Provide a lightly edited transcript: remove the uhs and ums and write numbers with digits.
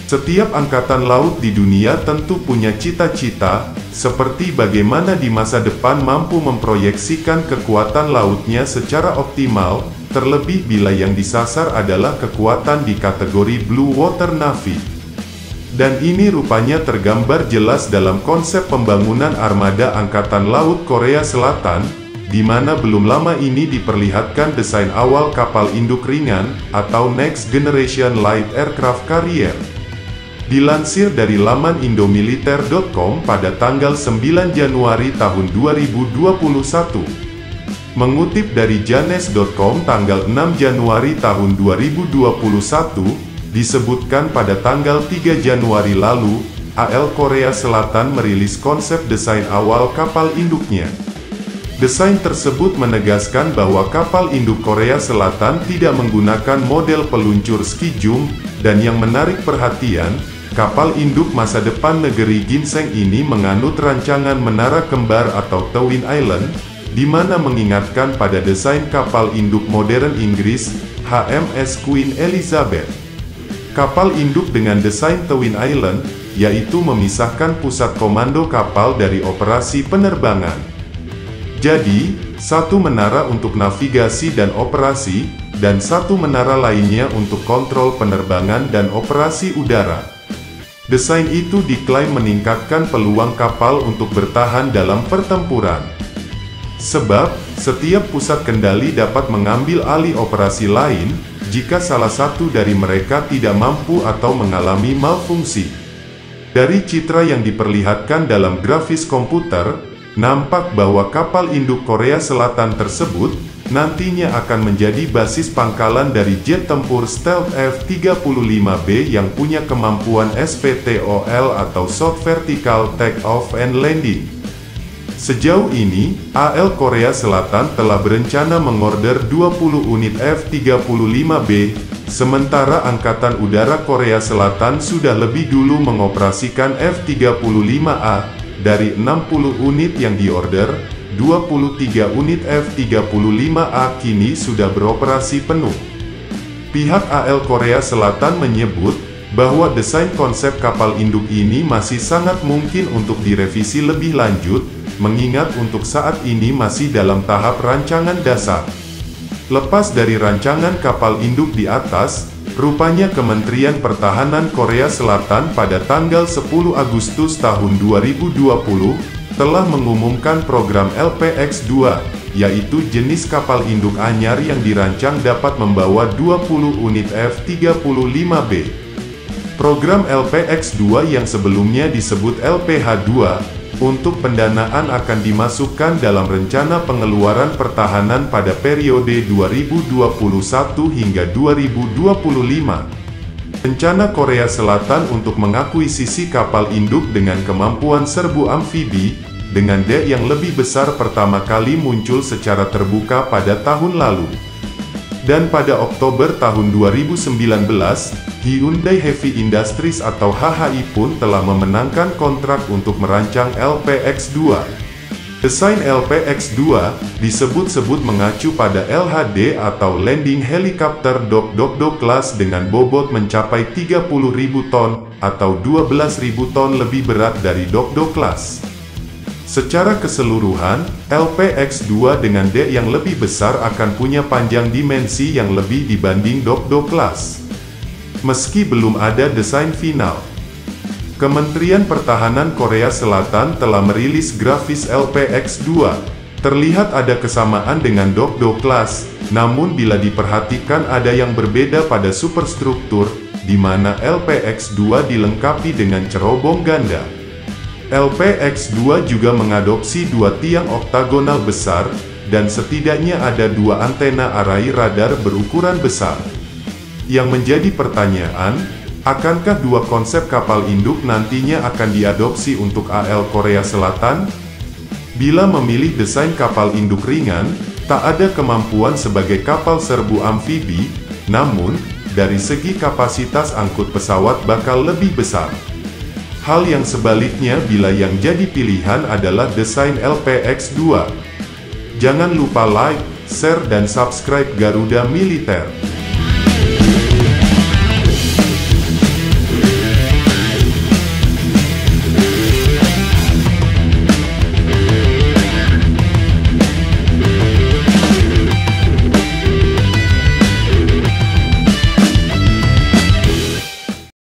Setiap angkatan laut di dunia tentu punya cita-cita, seperti bagaimana di masa depan mampu memproyeksikan kekuatan lautnya secara optimal, terlebih bila yang disasar adalah kekuatan di kategori Blue Water Navy. Dan ini rupanya tergambar jelas dalam konsep pembangunan armada Angkatan Laut Korea Selatan, di mana belum lama ini diperlihatkan desain awal kapal induk ringan, atau Next Generation Light Aircraft Carrier. Dilansir dari laman indomiliter.com pada tanggal 9 Januari tahun 2021. Mengutip dari janes.com tanggal 6 Januari tahun 2021, disebutkan pada tanggal 3 Januari lalu, AL Korea Selatan merilis konsep desain awal kapal induknya. Desain tersebut menegaskan bahwa kapal induk Korea Selatan tidak menggunakan model peluncur ski jump, dan yang menarik perhatian, kapal induk masa depan negeri ginseng ini menganut rancangan menara kembar atau Twin Island, di mana mengingatkan pada desain kapal induk modern Inggris, HMS Queen Elizabeth. Kapal induk dengan desain Twin Island, yaitu memisahkan pusat komando kapal dari operasi penerbangan. Jadi, satu menara untuk navigasi dan operasi, dan satu menara lainnya untuk kontrol penerbangan dan operasi udara. Desain itu diklaim meningkatkan peluang kapal untuk bertahan dalam pertempuran. Sebab, setiap pusat kendali dapat mengambil alih operasi lain, jika salah satu dari mereka tidak mampu atau mengalami malfungsi. Dari citra yang diperlihatkan dalam grafis komputer, nampak bahwa kapal induk Korea Selatan tersebut nantinya akan menjadi basis pangkalan dari jet tempur stealth F-35B yang punya kemampuan SPTOL atau Short Vertical Take-Off and Landing. Sejauh ini, AL Korea Selatan telah berencana mengorder 20 unit F-35B, sementara Angkatan Udara Korea Selatan sudah lebih dulu mengoperasikan F-35A. Dari 60 unit yang diorder, 23 unit F-35A kini sudah beroperasi penuh. Pihak AL Korea Selatan menyebut bahwa desain konsep kapal induk ini masih sangat mungkin untuk direvisi lebih lanjut, mengingat untuk saat ini masih dalam tahap rancangan dasar. Lepas dari rancangan kapal induk di atas, rupanya Kementerian Pertahanan Korea Selatan pada tanggal 10 Agustus tahun 2020, telah mengumumkan program LPX-2, yaitu jenis kapal induk anyar yang dirancang dapat membawa 20 unit F-35B. Program LPX-2 yang sebelumnya disebut LPH-2, untuk pendanaan akan dimasukkan dalam rencana pengeluaran pertahanan pada periode 2021 hingga 2025. Rencana Korea Selatan untuk mengakuisisi kapal induk dengan kemampuan serbu amfibi, dengan dek yang lebih besar pertama kali muncul secara terbuka pada tahun lalu. Dan pada Oktober tahun 2019, Hyundai Heavy Industries atau HHI pun telah memenangkan kontrak untuk merancang LPX-2. Desain LPX-2 disebut-sebut mengacu pada LHD atau Landing Helicopter Dokdo Class dengan bobot mencapai 30.000 ton, atau 12.000 ton lebih berat dari Dokdo Class. Secara keseluruhan, LPX-2 dengan dek yang lebih besar akan punya panjang dimensi yang lebih dibanding Dokdo Class. Meski belum ada desain final, Kementerian Pertahanan Korea Selatan telah merilis grafis LPX-2. Terlihat ada kesamaan dengan Dokdo Class, namun bila diperhatikan ada yang berbeda pada superstruktur, di mana LPX-2 dilengkapi dengan cerobong ganda. LPX-2 juga mengadopsi dua tiang oktagonal besar, dan setidaknya ada dua antena array radar berukuran besar. Yang menjadi pertanyaan, akankah dua konsep kapal induk nantinya akan diadopsi untuk AL Korea Selatan? Bila memilih desain kapal induk ringan, tak ada kemampuan sebagai kapal serbu amfibi, namun, dari segi kapasitas angkut pesawat bakal lebih besar. Hal yang sebaliknya bila yang jadi pilihan adalah desain LPX-2. Jangan lupa like, share dan subscribe Garuda Militer.